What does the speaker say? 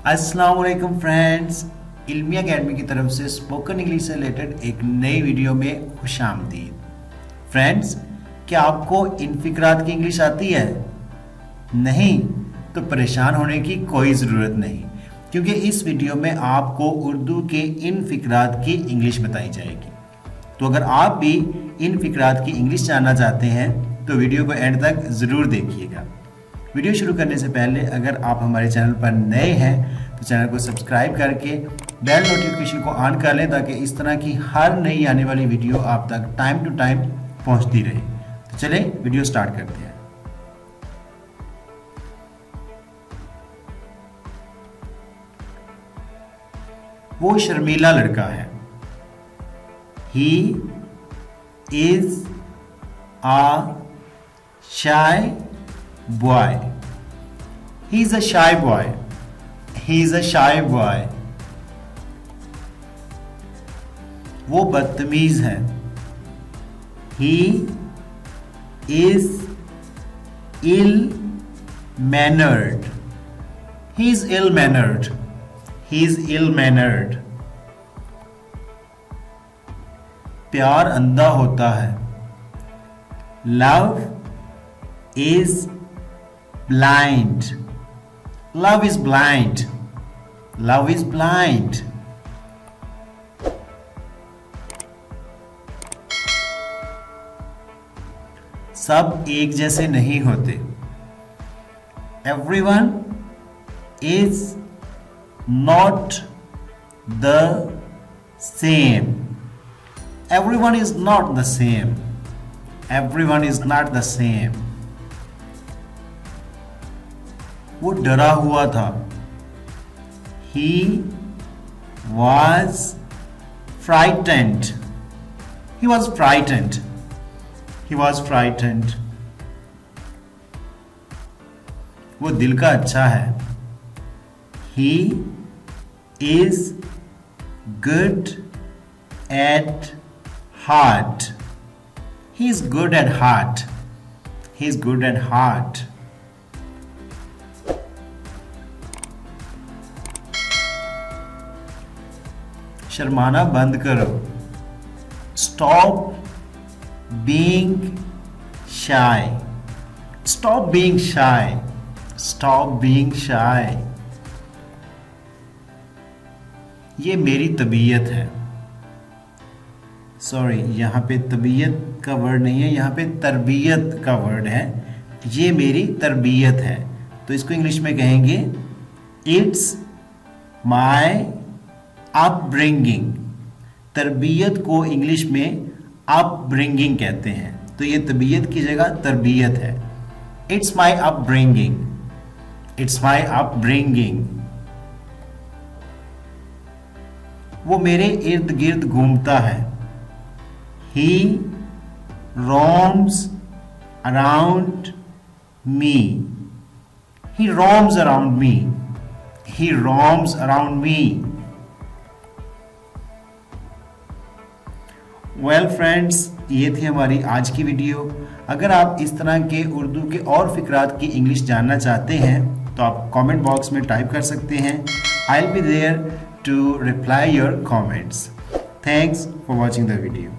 अस्सलाम वालेकुम फ्रेंड्स, इल्मी अकेडमी की तरफ से स्पोकन इंग्लिश से रिलेटेड एक नई वीडियो में खुशामदीद। फ्रेंड्स, क्या आपको इन फिक्रात की इंग्लिश आती है? नहीं तो परेशान होने की कोई ज़रूरत नहीं, क्योंकि इस वीडियो में आपको उर्दू के इन फिक्रात की इंग्लिश बताई जाएगी। तो अगर आप भी इन फिक्रात की इंग्लिश जानना चाहते हैं तो वीडियो को एंड तक ज़रूर देखिएगा। वीडियो शुरू करने से पहले अगर आप हमारे चैनल पर नए हैं तो चैनल को सब्सक्राइब करके बेल नोटिफिकेशन को ऑन कर लें, ताकि इस तरह की हर नई आने वाली वीडियो आप तक टाइम टू टाइम पहुंचती रहे। तो चलें वीडियो स्टार्ट करते हैं। वो शर्मीला लड़का है। He is a shy boy. He is a shy boy. He is a shy boy. वो बदतमीज है। He is ill-mannered. He is ill-mannered. He is ill-mannered. प्यार अंधा होता है। Love is blind. Love is blind. Love is blind. सब एक जैसे नहीं होते। Everyone is not the same. Everyone is not the same. Everyone is not the same. वो डरा हुआ था। He was frightened. He was frightened. He was frightened. वो दिल का अच्छा है। He is good at heart. He is good at heart. He is good at heart. शर्माना बंद करो। Stop being shy. Stop being shy. Stop being shy. ये मेरी तबीयत है। सॉरी, यहाँ पे तबीयत का वर्ड नहीं है, यहाँ पे तरबियत का वर्ड है। ये मेरी तरबियत है, तो इसको इंग्लिश में कहेंगे इट्स माई अपब्रिंगिंग। तरबियत को इंग्लिश में अपब्रिंगिंग कहते हैं, तो ये तबीयत की जगह तरबियत है। It's my upbringing. It's my upbringing. वो मेरे इर्द गिर्द घूमता है। He roams around me. He roams around me. He roams around me. Well friends, ये थी हमारी आज की वीडियो। अगर आप इस तरह के उर्दू के और फिक्रात की इंग्लिश जानना चाहते हैं तो आप कमेंट बॉक्स में टाइप कर सकते हैं। I'll be there to reply your comments. Thanks for watching the video.